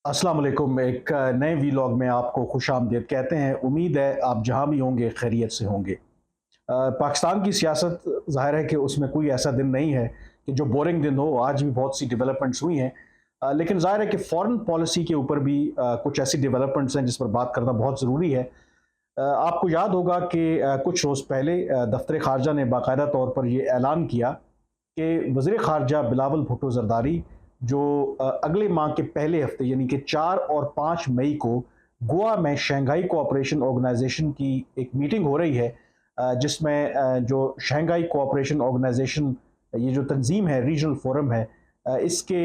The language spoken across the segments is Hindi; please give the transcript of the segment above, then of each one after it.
अस्सलाम वालेकुम। एक नए वीलॉग में आपको खुशामदीद कहते हैं। उम्मीद है आप जहाँ भी होंगे खैरियत से होंगे। पाकिस्तान की सियासत ज़ाहिर है कि उसमें कोई ऐसा दिन नहीं है कि जो बोरिंग दिन हो। आज भी बहुत सी डेवलपमेंट्स हुई हैं, लेकिन ज़ाहिर है कि फ़ॉरेन पॉलिसी के ऊपर भी कुछ ऐसी डेवलपमेंट्स हैं जिस पर बात करना बहुत ज़रूरी है। आपको याद होगा कि कुछ रोज़ पहले दफ्तर ख़ारजा ने बाकायदा तौर पर ये ऐलान किया कि वज़ीर ख़ारजा बिलावल भुट्टो ज़रदारी जो अगले माह के पहले हफ्ते यानी कि 4 और 5 मई को गोवा में शंघाई कोऑपरेशन ऑर्गेनाइजेशन की एक मीटिंग हो रही है, जिसमें जो शंघाई कोऑपरेशन ऑर्गेनाइजेशन ये जो तंजीम है, रीजनल फोरम है, इसके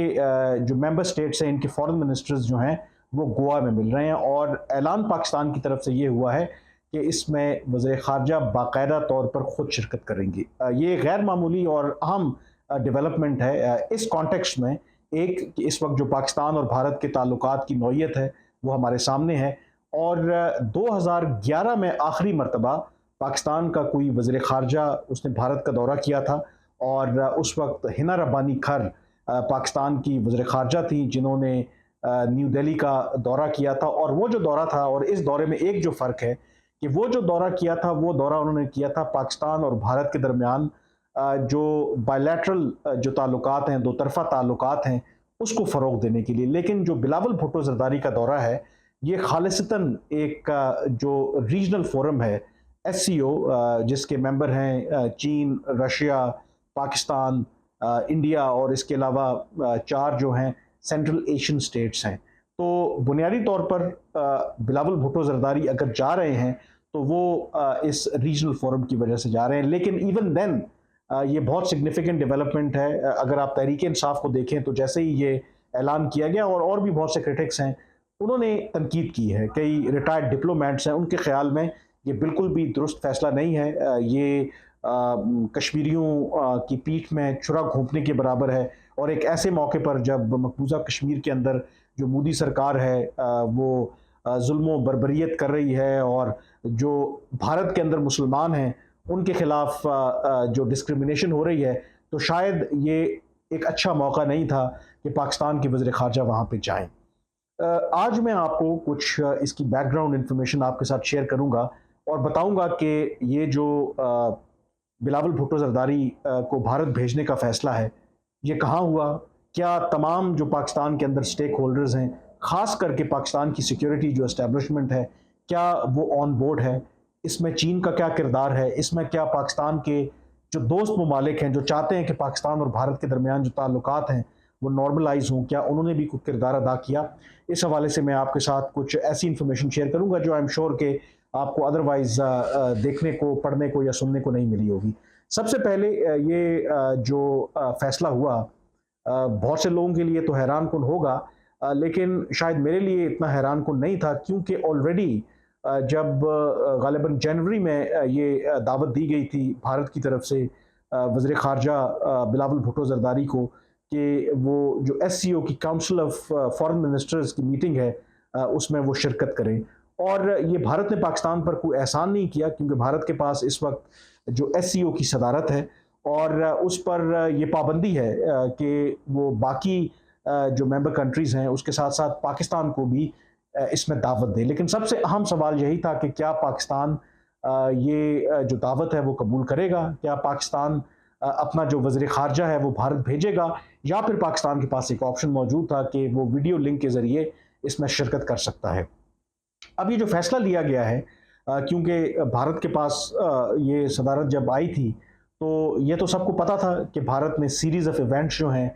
जो मेंबर स्टेट्स हैं, इनके फॉरेन मिनिस्टर्स जो हैं वो गोवा में मिल रहे हैं। और ऐलान पाकिस्तान की तरफ से ये हुआ है कि इसमें वज़ीर ख़ारजा बाकायदा तौर पर ख़ुद शिरकत करेंगी। ये गैर मामूली और अहम डेवलपमेंट है इस कॉन्टेक्स्ट में। एक कि इस वक्त जो पाकिस्तान और भारत के ताल्लुकात की नौयत है वो हमारे सामने है, और 2011 में आखिरी मरतबा पाकिस्तान का कोई वज़ीर ख़ारजा उसने भारत का दौरा किया था, और उस वक्त हिना रब्बानी खर पाकिस्तान की वज़ीर ख़ारजा थी जिन्होंने न्यू दिल्ली का दौरा किया था। और वो जो दौरा था और इस दौरे में एक जो फ़र्क है कि वो जो दौरा किया था वो दौरा उन्होंने किया था पाकिस्तान और भारत के दरमियान जो बायलैटरल जो ताल्लुकात हैं, दो तरफ़ा ताल्लुकात हैं, उसको फ़रोग़ देने के लिए। लेकिन जो बिलावल भुट्टो ज़रदारी का दौरा है, ये ख़ालिसतन एक जो रीजनल फ़ोरम है, एससीओ, जिसके मेंबर हैं चीन, रशिया, पाकिस्तान, इंडिया, और इसके अलावा 4 जो हैं सेंट्रल एशियन स्टेट्स हैं। तो बुनियादी तौर पर बिलावल भुट्टो ज़रदारी अगर जा रहे हैं तो वो इस रीजनल फ़ोरम की वजह से जा रहे हैं। लेकिन इवन देन ये बहुत सिग्निफिकेंट डेवलपमेंट है। अगर आप तहरीक इंसाफ को देखें तो जैसे ही ये ऐलान किया गया, और भी बहुत से क्रिटिक्स हैं, उन्होंने तनकीद की है। कई रिटायर्ड डिप्लोमेट्स हैं, उनके ख्याल में ये बिल्कुल भी दुरुस्त फैसला नहीं है। ये कश्मीरियों की पीठ में छुरा घोंपने के बराबर है, और एक ऐसे मौके पर जब मकबूजा कश्मीर के अंदर जो मोदी सरकार है वो जुल्म बर्बरियत कर रही है, और जो भारत के अंदर मुसलमान हैं उनके खिलाफ जो डिस्क्रिमिनेशन हो रही है, तो शायद ये एक अच्छा मौका नहीं था कि पाकिस्तान के वज़ीर ख़ारजा वहाँ पे जाएं। आज मैं आपको कुछ इसकी बैकग्राउंड इंफॉर्मेशन आपके साथ शेयर करूंगा, और बताऊंगा कि ये जो बिलावल भुट्टो ज़रदारी को भारत भेजने का फ़ैसला है, ये कहाँ हुआ, क्या तमाम जो पाकिस्तान के अंदर स्टेक होल्डर्स हैं, ख़ास करके पाकिस्तान की सिक्योरिटी जो एस्टेब्लिशमेंट है, क्या वो ऑन बोर्ड है, इसमें चीन का क्या किरदार है, इसमें क्या पाकिस्तान के जो दोस्त ममालिक हैं जो चाहते हैं कि पाकिस्तान और भारत के दरमियान जो ताल्लुकात हैं वो नॉर्मलाइज हों, क्या उन्होंने भी कुछ किरदार अदा किया। इस हवाले से मैं आपके साथ कुछ ऐसी इन्फॉर्मेशन शेयर करूंगा जो आई एम श्योर के आपको अदरवाइज देखने को, पढ़ने को या सुनने को नहीं मिली होगी। सबसे पहले ये जो फैसला हुआ बहुत से लोगों के लिए तो हैरान कुन होगा, लेकिन शायद मेरे लिए इतना हैरान कुन नहीं था, क्योंकि ऑलरेडी जब गालिबन जनवरी में ये दावत दी गई थी भारत की तरफ से वज़ीर ख़ारजा बिलावल भुट्टो ज़रदारी को कि वो जो एससीओ की काउंसिल ऑफ फॉरेन मिनिस्टर्स की मीटिंग है उसमें वो शिरकत करें। और ये भारत ने पाकिस्तान पर कोई एहसान नहीं किया, क्योंकि भारत के पास इस वक्त जो एससीओ की सदारत है, और उस पर ये पाबंदी है कि वो बाकी जो मेंबर कंट्रीज़ हैं उसके साथ साथ पाकिस्तान को भी इसमें दावत दे। लेकिन सबसे अहम सवाल यही था कि क्या पाकिस्तान ये जो दावत है वो कबूल करेगा, क्या पाकिस्तान अपना जो वज़ीर ख़ारजा है वो भारत भेजेगा, या फिर पाकिस्तान के पास एक ऑप्शन मौजूद था कि वो वीडियो लिंक के ज़रिए इसमें शिरकत कर सकता है। अब ये जो फ़ैसला लिया गया है, क्योंकि भारत के पास ये सदारत जब आई थी तो ये तो सबको पता था कि भारत ने सीरीज़ ऑफ इवेंट्स जो हैं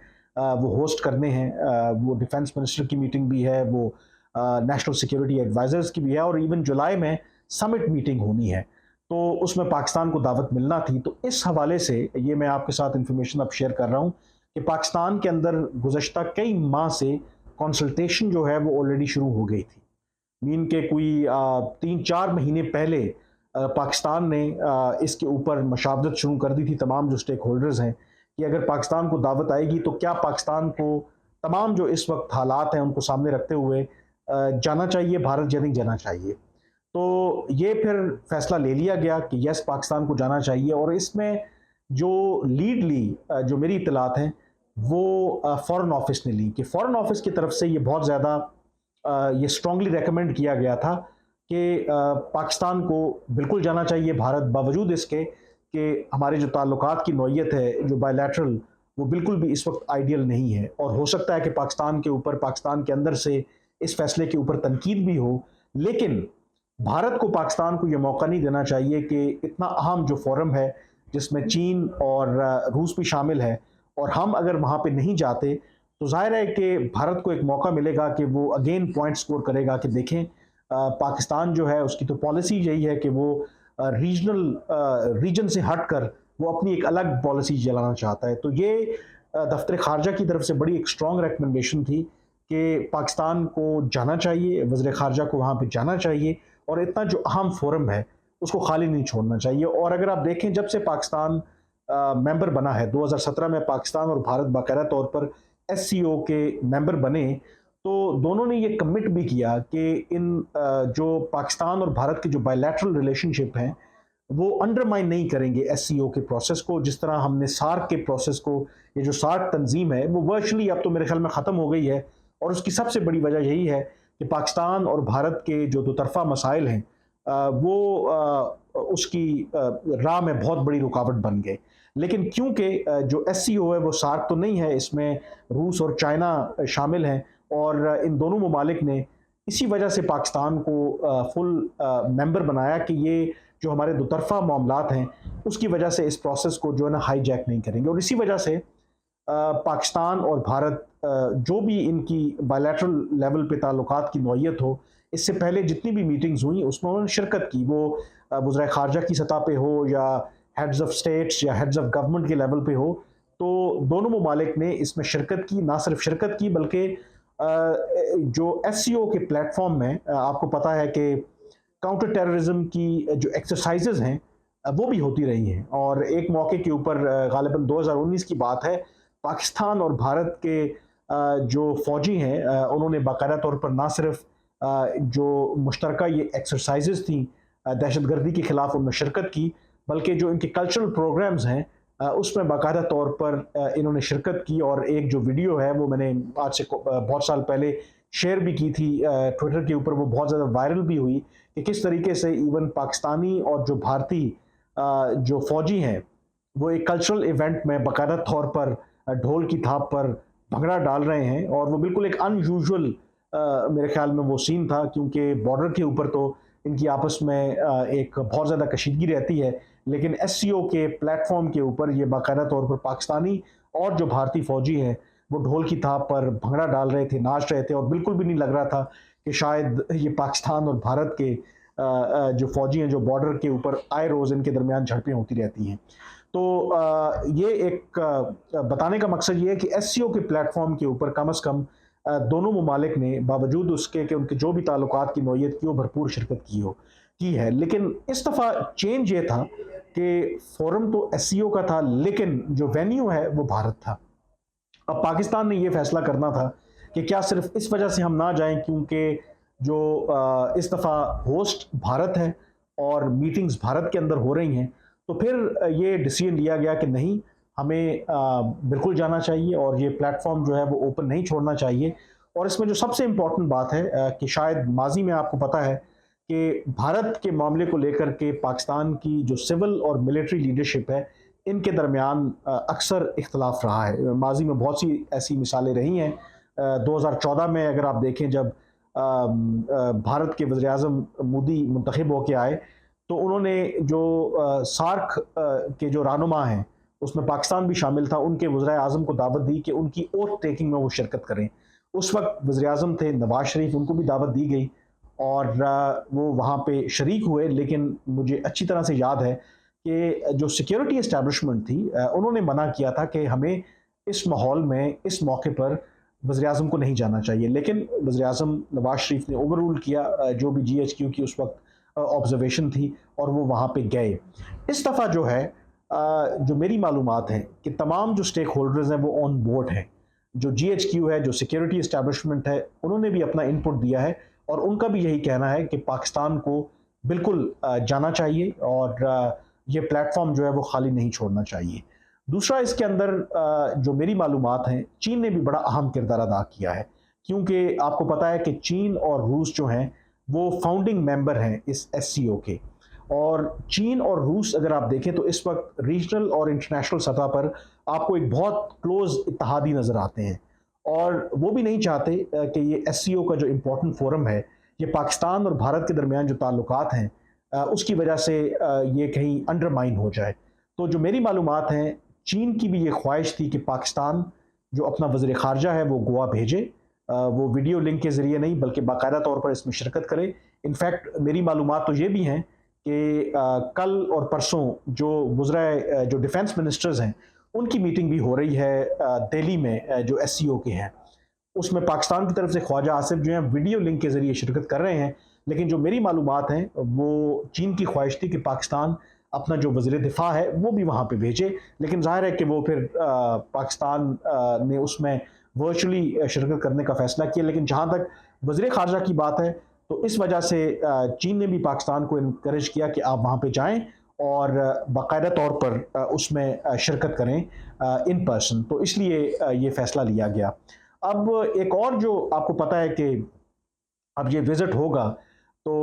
वो होस्ट करने हैं। वो डिफेंस मिनिस्टर की मीटिंग भी है, वो नेशनल सिक्योरिटी एडवाइज़र्स की भी है, और इवन जुलाई में समिट मीटिंग होनी है, तो उसमें पाकिस्तान को दावत मिलना थी। तो इस हवाले से ये मैं आपके साथ इंफॉर्मेशन अब शेयर कर रहा हूँ कि पाकिस्तान के अंदर गुज़श्ता कई माह से कंसल्टेशन जो है वो ऑलरेडी शुरू हो गई थी। मीन के कोई 3-4 महीने पहले पाकिस्तान ने इसके ऊपर मशावरत शुरू कर दी थी तमाम जो स्टेक होल्डर्स हैं कि अगर पाकिस्तान को दावत आएगी तो क्या पाकिस्तान को तमाम जो इस वक्त हालात हैं उनको सामने रखते हुए जाना चाहिए भारत या नहीं जाना चाहिए। तो ये फिर फैसला ले लिया गया कि यस, पाकिस्तान को जाना चाहिए, और इसमें जो लीड ली जो मेरी इतलात हैं वो फ़ॉरेन ऑफिस ने ली कि फ़ॉरेन ऑफिस की तरफ से ये बहुत ज़्यादा ये स्ट्रांगली रेकमेंड किया गया था कि पाकिस्तान को बिल्कुल जाना चाहिए भारत, बावजूद इसके कि हमारे जो ताल्लुकात की नौइयत है जो बायलैटरल, वो बिल्कुल भी इस वक्त आइडियल नहीं है। और हो सकता है कि पाकिस्तान के ऊपर, पाकिस्तान के अंदर से इस फैसले के ऊपर तनकीद भी हो, लेकिन भारत को पाकिस्तान को यह मौका नहीं देना चाहिए कि इतना अहम जो फोरम है जिसमें चीन और रूस भी शामिल है, और हम अगर वहाँ पे नहीं जाते तो जाहिर है कि भारत को एक मौका मिलेगा कि वो अगेन पॉइंट स्कोर करेगा कि देखें पाकिस्तान जो है उसकी तो पॉलिसी यही है कि वो रीजन से हटकर वो अपनी एक अलग पॉलिसी चलाना चाहता है। तो ये दफ्तर खारजा की तरफ से बड़ी एक स्ट्रॉन्ग रिकमेंडेशन थी कि पाकिस्तान को जाना चाहिए, वज़ीर खारजा को वहाँ पे जाना चाहिए, और इतना जो अहम फोरम है उसको खाली नहीं छोड़ना चाहिए। और अगर आप देखें जब से पाकिस्तान मेंबर बना है, 2017 में पाकिस्तान और भारत बाकायदा तौर पर एससीओ के मेंबर बने, तो दोनों ने ये कमिट भी किया कि इन जो पाकिस्तान और भारत के जो बायलैटरल रिलेशनशिप हैं वो अंडरमाइन नहीं करेंगे एससीओ के प्रोसेस को। जिस तरह हमने सार्क के प्रोसेस को, ये जो सार्क तंजीम है वो वर्चुअली अब तो मेरे ख्याल में ख़त्म हो गई है, और उसकी सबसे बड़ी वजह यही है कि पाकिस्तान और भारत के जो दोतरफा मसाइल हैं वो उसकी राह में बहुत बड़ी रुकावट बन गए। लेकिन क्योंकि जो एससीओ है वो सार्क तो नहीं है, इसमें रूस और चाइना शामिल हैं, और इन दोनों ममालिक ने इसी वजह से पाकिस्तान को फुल मेंबर बनाया कि ये जो हमारे दोतरफा मामलात हैं उसकी वजह से इस प्रोसेस को जो है ना हाईजैक नहीं करेंगे। और इसी वजह से पाकिस्तान और भारत जो भी इनकी बायलैटरल लेवल पे ताल्लुकात की नौइयत हो, इससे पहले जितनी भी मीटिंग्स हुई उसमें उन्होंने शिरकत की, वो वज़ीर ख़ारजा की सतह पे हो या हेड्स ऑफ स्टेट्स या हेड्स ऑफ गवर्नमेंट के लेवल पे हो, तो दोनों ममालिक ने इसमें शिरकत की। ना सिर्फ शिरकत की बल्कि जो एससीओ के प्लेटफॉर्म में आपको पता है कि काउंटर टेररिज्म की जो एक्सरसाइजेज हैं वो भी होती रही हैं। और एक मौके के ऊपर गालिबन 2019 की बात है, पाकिस्तान और भारत के जो फौजी हैं उन्होंने बाकायदा तौर पर ना सिर्फ जो मुश्तरका ये एक्सरसाइजेज थी दहशतगर्दी के खिलाफ उनमें शिरकत की, बल्कि जो इनके कल्चरल प्रोग्राम्स हैं उसमें बाकायदा तौर पर इन्होंने शिरकत की। और एक जो वीडियो है वो मैंने आज से बहुत साल पहले शेयर भी की थी ट्विटर के ऊपर, वो बहुत ज़्यादा वायरल भी हुई कि किस तरीके से इवन पाकिस्तानी और जो भारतीय जो फौजी हैं वो एक कल्चरल इवेंट में बाकायदा तौर पर ढोल की थाप पर भंगड़ा डाल रहे हैं। और वो बिल्कुल एक अनयूजुअल मेरे ख्याल में वो सीन था, क्योंकि बॉर्डर के ऊपर तो इनकी आपस में एक बहुत ज़्यादा कशीदगी रहती है, लेकिन एससीओ के प्लेटफॉर्म के ऊपर ये बाकायदा तौर पर पाकिस्तानी और जो भारतीय फौजी हैं वो ढोल की थाप पर भंगड़ा डाल रहे थे, नाच रहे थे, और बिल्कुल भी नहीं लग रहा था कि शायद ये पाकिस्तान और भारत के जो फौजी हैं जो बॉर्डर के ऊपर आए रोज़ इनके दरमियान झड़पें होती रहती हैं। तो ये एक बताने का मकसद ये है कि एससीओ के प्लेटफॉर्म के ऊपर कम अज़ कम दोनों ममालिक ने बावजूद उसके कि उनके जो भी ताल्लुकात की नौइयत की वो भरपूर शिरकत की है। लेकिन इस दफ़ा चेंज ये था कि फोरम तो एससीओ का था, लेकिन जो वेन्यू है वो भारत था। अब पाकिस्तान ने ये फैसला करना था कि क्या सिर्फ इस वजह से हम ना जाएं क्योंकि जो इस दफ़ा होस्ट भारत है और मीटिंग्स भारत के अंदर हो रही हैं, तो फिर ये डिसीजन लिया गया कि नहीं, हमें बिल्कुल जाना चाहिए और ये प्लेटफॉर्म जो है वो ओपन नहीं छोड़ना चाहिए। और इसमें जो सबसे इम्पोर्टेंट बात है कि शायद माजी में आपको पता है कि भारत के मामले को लेकर के पाकिस्तान की जो सिविल और मिलिट्री लीडरशिप है इनके दरमियान अक्सर इख्तलाफ रहा है। माजी में बहुत सी ऐसी मिसालें रही हैं। 2014 में अगर आप देखें जब भारत के वज़ीर आज़म मोदी मुंतखब होकर आए तो उन्होंने जो सार्क के जो रहनुमा हैं उसमें पाकिस्तान भी शामिल था, उनके वज़ीर आज़म को दावत दी कि उनकी ओथ टेकिंग में वो शिरकत करें। उस वक्त वज़ीर आज़म थे नवाज शरीफ, उनको भी दावत दी गई और वो वहाँ पे शरीक हुए। लेकिन मुझे अच्छी तरह से याद है कि जो सिक्योरिटी इस्टेब्लिशमेंट थी उन्होंने मना किया था कि हमें इस माहौल में इस मौके पर वज़ीर आज़म को नहीं जाना चाहिए। लेकिन वज़ीर आज़म नवाज शरीफ ने ओवर रूल किया जो भी GHQ की उस वक्त ऑब्जर्वेशन थी और वो वहाँ पे गए। इस दफ़ा जो है जो मेरी मालूमात हैं कि तमाम जो स्टेक होल्डर्स हैं वो ऑन बोर्ड हैं। जो GHQ है, जो सिक्योरिटी इस्टेब्लिशमेंट है, उन्होंने भी अपना इनपुट दिया है और उनका भी यही कहना है कि पाकिस्तान को बिल्कुल जाना चाहिए और ये प्लेटफॉर्म जो है वो खाली नहीं छोड़ना चाहिए। दूसरा, इसके अंदर जो मेरी मालूमात हैं, चीन ने भी बड़ा अहम किरदार अदा किया है, क्योंकि आपको पता है कि चीन और रूस जो हैं वो फाउंडिंग मेंबर हैं इस एससीओ के। और चीन और रूस अगर आप देखें तो इस वक्त रीजनल और इंटरनेशनल सतह पर आपको एक बहुत क्लोज इत्तेहादी नज़र आते हैं, और वो भी नहीं चाहते कि ये एससीओ का जो इम्पोर्टेंट फोरम है, ये पाकिस्तान और भारत के दरमियान जो ताल्लुकात हैं उसकी वजह से ये कहीं अंडरमाइन हो जाए। तो जो मेरी मालूमात हैं, चीन की भी ये ख्वाहिश थी कि पाकिस्तान जो अपना वज़ीर ख़ारजा है वो गोवा भेजे, वो वीडियो लिंक के ज़रिए नहीं बल्कि बाकायदा तौर पर इसमें शिरकत करे। इनफैक्ट मेरी मालूमात तो ये भी हैं कि कल और परसों जो वज़राए जो डिफेंस मिनिस्टर्स हैं उनकी मीटिंग भी हो रही है दिल्ली में, जो एससीओ के हैं। उसमें पाकिस्तान की तरफ से ख्वाजा आसिफ जो हैं वीडियो लिंक के ज़रिए शिरकत कर रहे हैं, लेकिन जो मेरी मालूमात हैं वो चीन की ख्वाहिश थी कि पाकिस्तान अपना जो वज़ीर दिफा है वो भी वहाँ पे भेजे, लेकिन ज़ाहिर है कि वो फिर पाकिस्तान ने उसमें वर्चुअली शिरकत करने का फ़ैसला किया। लेकिन जहाँ तक वज़ीर ख़ारजा की बात है, तो इस वजह से चीन ने भी पाकिस्तान को इनकरेज किया कि आप वहाँ पे जाएं और बाकायदा तौर पर उसमें शिरकत करें इन पर्सन। तो इसलिए ये फ़ैसला लिया गया। अब एक और जो आपको पता है कि अब ये विज़िट होगा तो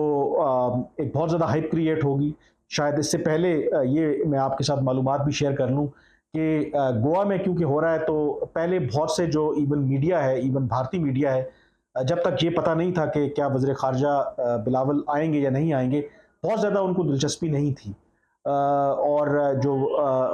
एक बहुत ज़्यादा हाइप क्रिएट होगी। शायद इससे पहले ये मैं आपके साथ मालूमात भी शेयर कर लूँ कि गोवा में क्योंकि हो रहा है, तो पहले बहुत से जो इवन मीडिया है, इवन भारतीय मीडिया है, जब तक ये पता नहीं था कि क्या वज़ीर ख़ारजा बिलावल आएंगे या नहीं आएंगे, बहुत ज़्यादा उनको दिलचस्पी नहीं थी। और जो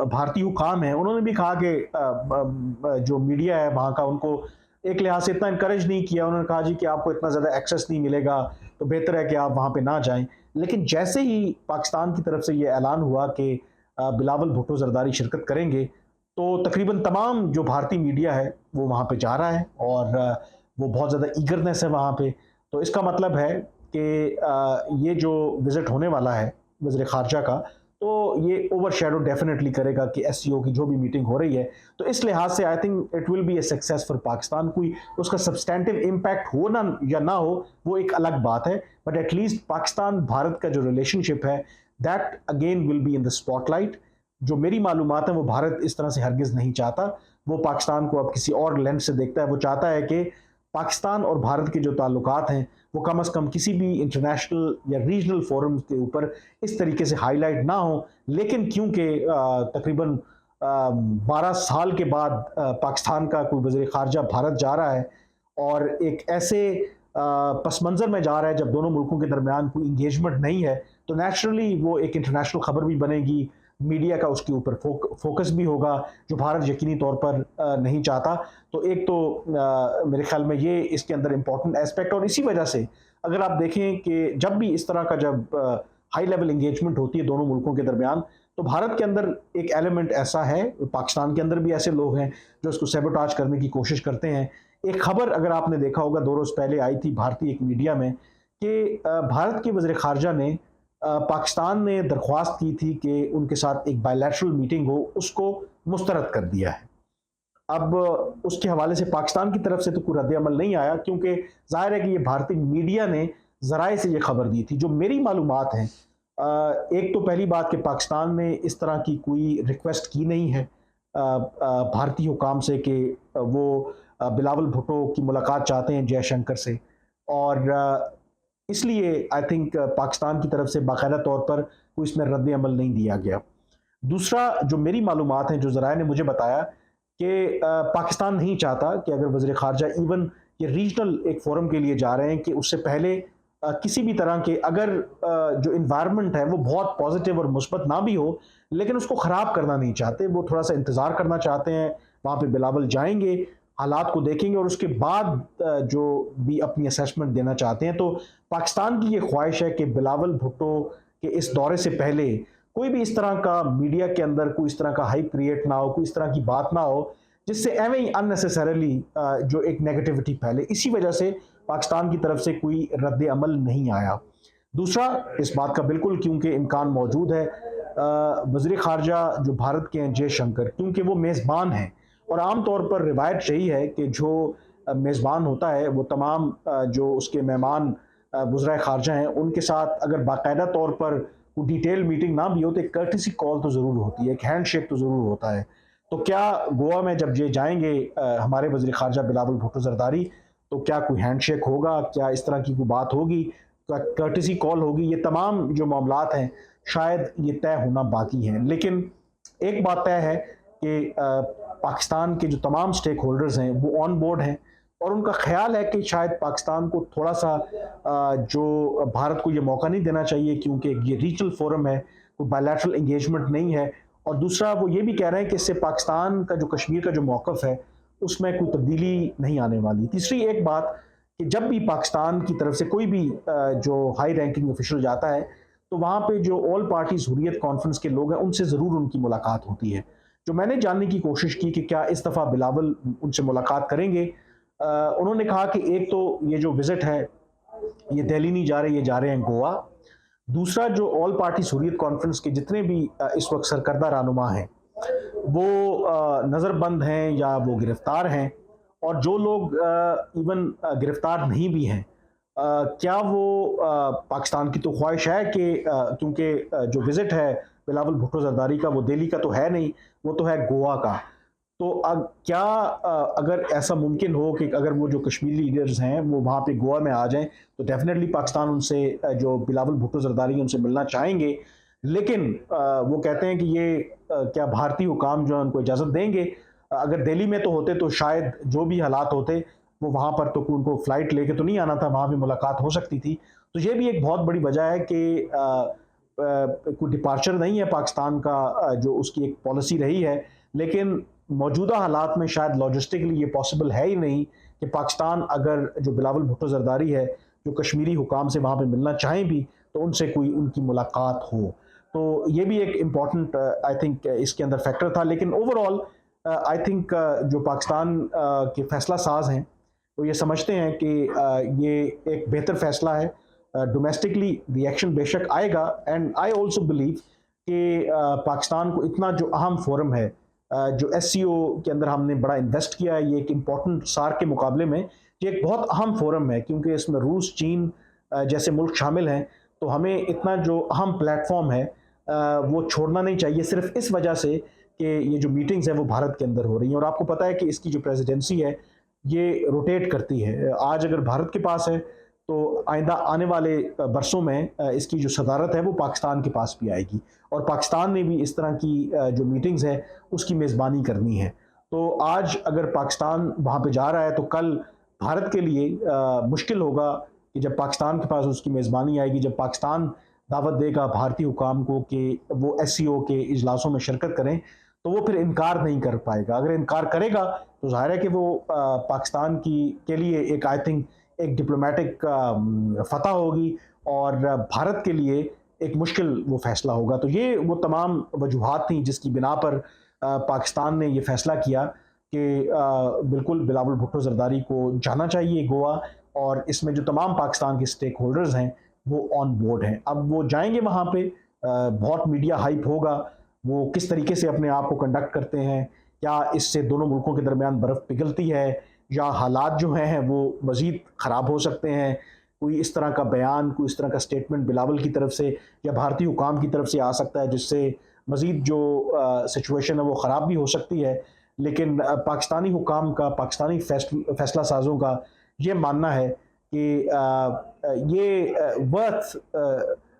भारतीय हुकाम हैं उन्होंने भी कहा कि जो मीडिया है वहाँ का, उनको एक लिहाज से इतना इनकरेज नहीं किया। उन्होंने कहा जी कि आपको इतना ज़्यादा एक्सेस नहीं मिलेगा, तो बेहतर है कि आप वहाँ पे ना जाएं। लेकिन जैसे ही पाकिस्तान की तरफ से ये ऐलान हुआ कि बिलावल भुट्टो जरदारी शिरकत करेंगे, तो तकरीबन तमाम जो भारतीय मीडिया है वो वहाँ पे जा रहा है, और वो बहुत ज़्यादा ईगरनेस है वहाँ पे। तो इसका मतलब है कि ये जो विज़िट होने वाला है वज़ीर ख़ारजा का, तो ये ओवरशैडो डेफिनेटली करेगा कि एससीओ की जो भी मीटिंग हो रही है। तो इस लिहाज से I think it will be a success for Pakistan. कोई उसका सब्सटेंटिव इम्पैक्ट हो ना या ना हो वो एक अलग बात है, बट एटलीस्ट पाकिस्तान भारत का जो रिलेशनशिप है that again will be in the spotlight. जो मेरी मालूमात है वो भारत इस तरह से हरगिज़ नहीं चाहता, वो पाकिस्तान को अब किसी और लेंस से देखता है। वो चाहता है कि पाकिस्तान और भारत के जो ताल्लुकात हैं वो कम अज़ कम किसी भी इंटरनेशनल या रीजनल फोरम के ऊपर इस तरीके से हाईलाइट ना हो। लेकिन क्योंकि तकरीबन 12 साल के बाद पाकिस्तान का कोई वज़ीर ख़ारजा भारत जा रहा है, और एक ऐसे पस मंज़र में जा रहा है जब दोनों मुल्कों के दरमियान कोई इंगेजमेंट नहीं है, तो नेचुरली वो एक इंटरनेशनल ख़बर भी बनेगी, मीडिया का उसके ऊपर फोकस भी होगा, जो भारत यकीनी तौर पर नहीं चाहता। तो एक तो मेरे ख्याल में ये इसके अंदर इम्पोर्टेंट एस्पेक्ट। और इसी वजह से अगर आप देखें कि जब भी इस तरह का जब हाई लेवल इंगेजमेंट होती है दोनों मुल्कों के दरमियान, तो भारत के अंदर एक एलिमेंट ऐसा है, पाकिस्तान के अंदर भी ऐसे लोग हैं जो इसको सैबोटाज करने की कोशिश करते हैं। एक खबर अगर आपने देखा होगा 2 रोज़ पहले आई थी भारतीय एक मीडिया में कि भारत के वज़ीर ख़ारजा ने पाकिस्तान ने दरख्वास्त की थी कि उनके साथ एक बायलैटरल मीटिंग हो, उसको मुस्तरद कर दिया है। अब उसके हवाले से पाकिस्तान की तरफ से तो कोई रद्द-ए-अमल नहीं आया, क्योंकि ज़ाहिर है कि ये भारतीय मीडिया ने ज़राए से ये खबर दी थी। जो मेरी मालूमात हैं, एक तो पहली बात कि पाकिस्तान ने इस तरह की कोई रिक्वेस्ट की नहीं है भारतीय हुकाम से कि वो बिलावल भुट्टो की मुलाकात चाहते हैं जयशंकर से, और इसलिए आई थिंक पाकिस्तान की तरफ से बाकायदा तौर पर कोई इसमें रद्द-ए-अमल नहीं दिया गया। दूसरा जो मेरी मालूमात हैं, जो ज़राए ने मुझे बताया कि पाकिस्तान नहीं चाहता कि अगर वज़ीर ख़ारजा इवन ये रीजनल एक फोरम के लिए जा रहे हैं कि उससे पहले किसी भी तरह के अगर जो इन्वायरमेंट है वो बहुत पॉजिटिव और मुस्बत ना भी हो, लेकिन उसको ख़राब करना नहीं चाहते। वो थोड़ा सा इंतज़ार करना चाहते हैं, वहाँ पे बिलावल जाएंगे, हालात को देखेंगे और उसके बाद जो भी अपनी असेसमेंट देना चाहते हैं। तो पाकिस्तान की ये ख्वाहिश है कि बिलावल भुट्टो के इस दौरे से पहले कोई भी इस तरह का मीडिया के अंदर कोई इस तरह का हाइप क्रिएट ना हो, कोई इस तरह की बात ना हो जिससे एवं ही अननेसेसरली जो एक नेगेटिविटी फैले। इसी वजह से पाकिस्तान की तरफ से कोई रद्द अमल नहीं आया। दूसरा, इस बात का बिल्कुल क्योंकि इम्कान मौजूद है, वज़ीर ख़ारजा जो भारत के हैं जयशंकर, क्योंकि वो मेज़बान हैं और आम तौर पर रिवायत यही है कि जो मेज़बान होता है वो तमाम जो उसके मेहमान वज़ीर ख़ारजा हैं उनके साथ अगर बाकायदा तौर पर कोई डिटेल मीटिंग ना भी हो तो एक कर्टेसी कॉल तो ज़रूर होती है, एक हैंड शेक तो ज़रूर होता है। तो क्या गोवा में जब ये जाएंगे हमारे वज़ीर ख़ारजा बिलावल भुट्टो ज़रदारी, तो क्या कोई हैंडशेक होगा, क्या इस तरह की कोई बात होगी, क्या कर्टसी कॉल होगी, ये तमाम जो मामलात हैं शायद ये तय होना बाकी हैं। लेकिन एक बात तय है कि पाकिस्तान के जो तमाम स्टेक होल्डर्स हैं वो ऑन बोर्ड हैं और उनका ख्याल है कि शायद पाकिस्तान को थोड़ा सा जो भारत को ये मौका नहीं देना चाहिए, क्योंकि ये रीजनल फोरम है, कोई बायलैटरल एंगेजमेंट नहीं है। और दूसरा वो ये भी कह रहे हैं कि इससे पाकिस्तान का जो कश्मीर का जो मौक़िफ़ है उसमें कोई तब्दीली नहीं आने वाली। तीसरी एक बात कि जब भी पाकिस्तान की तरफ से कोई भी जो हाई रैंकिंग ऑफिशियल जाता है तो वहाँ पे जो ऑल पार्टीज हुर्रियत कॉन्फ्रेंस के लोग हैं उनसे ज़रूर उनकी मुलाकात होती है। जो मैंने जानने की कोशिश की कि क्या इस दफ़ा बिलावल उनसे मुलाकात करेंगे, उन्होंने कहा कि एक तो ये जो विज़िट है ये दिल्ली नहीं जा रहे, ये जा रहे हैं गोवा। दूसरा, जो ऑल पार्टीज हुर्रियत कॉन्फ्रेंस के जितने भी इस वक्त सरकर्दा रहनुमा हैं वो नज़रबंद हैं या वो गिरफ्तार हैं, और जो लोग इवन गिरफ्तार नहीं भी हैं, क्या वो पाकिस्तान की तो ख्वाहिश है कि क्योंकि जो विज़िट है बिलावल भुट्टो जरदारी का वो दिल्ली का तो है नहीं, वो तो है गोवा का। तो क्या अगर ऐसा मुमकिन हो कि अगर वो जो कश्मीरी लीडर्स हैं वो वहाँ पे गोवा में आ जाएं तो डेफिनेटली पाकिस्तान उनसे जो बिलावल भुट्टो जरदारी उनसे मिलना चाहेंगे। लेकिन वो कहते हैं कि ये क्या भारतीय हुकाम जो है उनको इजाज़त देंगे? अगर दिल्ली में तो होते तो शायद जो भी हालात होते वो वहाँ पर तो उनको फ़्लाइट लेके तो नहीं आना था, वहाँ भी मुलाकात हो सकती थी। तो ये भी एक बहुत बड़ी वजह है कि कोई डिपार्चर नहीं है पाकिस्तान का, जो उसकी एक पॉलिसी रही है। लेकिन मौजूदा हालात में शायद लॉजिस्टिकली ये पॉसिबल है ही नहीं कि पाकिस्तान अगर जो बिलावल भुट्टो जरदारी है जो कश्मीरी हुकाम से वहाँ पे मिलना चाहें भी तो उनसे कोई उनकी मुलाकात हो। तो ये भी एक इम्पॉर्टेंट आई थिंक इसके अंदर फैक्टर था। लेकिन ओवरऑल आई थिंक जो पाकिस्तान के फैसला साज हैं वो ये समझते हैं कि ये एक बेहतर फैसला है। डोमेस्टिकली रिएक्शन बेशक आएगा, एंड आई ऑल्सो बिलीव कि पाकिस्तान को इतना जो अहम फोरम है, जो SCO के अंदर हमने बड़ा इन्वेस्ट किया है, ये एक इम्पॉर्टेंट सार्क के मुकाबले में ये एक बहुत अहम फोरम है, क्योंकि इसमें रूस, चीन जैसे मुल्क शामिल हैं। तो हमें इतना जो अहम प्लेटफॉर्म है वो छोड़ना नहीं चाहिए, सिर्फ इस वजह से कि ये जो मीटिंग्स हैं वो भारत के अंदर हो रही हैं। और आपको पता है कि इसकी जो प्रेसिडेंसी है ये रोटेट करती है। आज अगर भारत के पास है तो आइंदा आने वाले बरसों में इसकी जो सदारत है वो पाकिस्तान के पास भी आएगी, और पाकिस्तान ने भी इस तरह की जो मीटिंग्स है उसकी मेज़बानी करनी है। तो आज अगर पाकिस्तान वहाँ पे जा रहा है तो कल भारत के लिए मुश्किल होगा कि जब पाकिस्तान के पास उसकी मेज़बानी आएगी, जब पाकिस्तान दावत देगा भारतीय हुकाम को कि वो SCO के इजलासों में शिरकत करें, तो वो फिर इनकार नहीं कर पाएगा। अगर इनकार करेगा तो ज़ाहिर है कि वो पाकिस्तान के लिए एक आई थिंक एक डिप्लोमेटिक फतह होगी, और भारत के लिए एक मुश्किल वो फैसला होगा। तो ये वो तमाम वजूहात थी जिसकी बिना पर पाकिस्तान ने ये फैसला किया कि बिल्कुल बिलावल भुट्टो जरदारी को जाना चाहिए गोवा, और इसमें जो तमाम पाकिस्तान के स्टेक होल्डर्स हैं वो ऑन बोर्ड हैं। अब वो जाएंगे वहाँ पे, बहुत मीडिया हाइप होगा, वो किस तरीके से अपने आप को कंडक्ट करते हैं, क्या इससे दोनों मुल्कों के दरमियान बर्फ़ पिघलती है या हालात जो हैं वो मज़ीद ख़राब हो सकते हैं। कोई इस तरह का बयान, कोई इस तरह का स्टेटमेंट बिलावल की तरफ से या भारतीय हुकाम की तरफ से आ सकता है जिससे मज़ीद जो सिचुएशन है वो ख़राब भी हो सकती है। लेकिन पाकिस्तानी हुकाम का, पाकिस्तानी फैसला साजों का ये मानना है कि ये वर्थ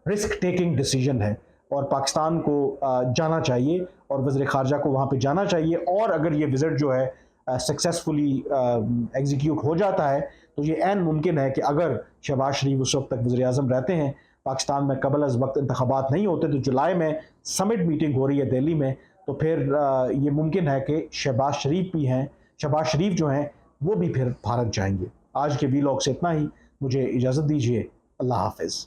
रिस्क टेकिंग डिसीजन है, और पाकिस्तान को जाना चाहिए और वज़ीर ख़ारजा को वहाँ पे जाना चाहिए। और अगर ये विज़िट जो है सक्सेसफुली एग्जीक्यूट हो जाता है तो ये ऐन मुमकिन है कि अगर शहबाज शरीफ उस वक्त तक वज़ीर-ए-आज़म रहते हैं, पाकिस्तान में कबल अज़ वक्त इंतखाबात नहीं होते, तो जुलाई में समिट मीटिंग हो रही है दिल्ली में, तो फिर ये मुमकिन है कि शहबाज शरीफ जो हैं वो भी फिर भारत जाएंगे। आज के वीलॉग से इतना ही, मुझे इजाज़त दीजिए। अल्लाह हाफ़िज़।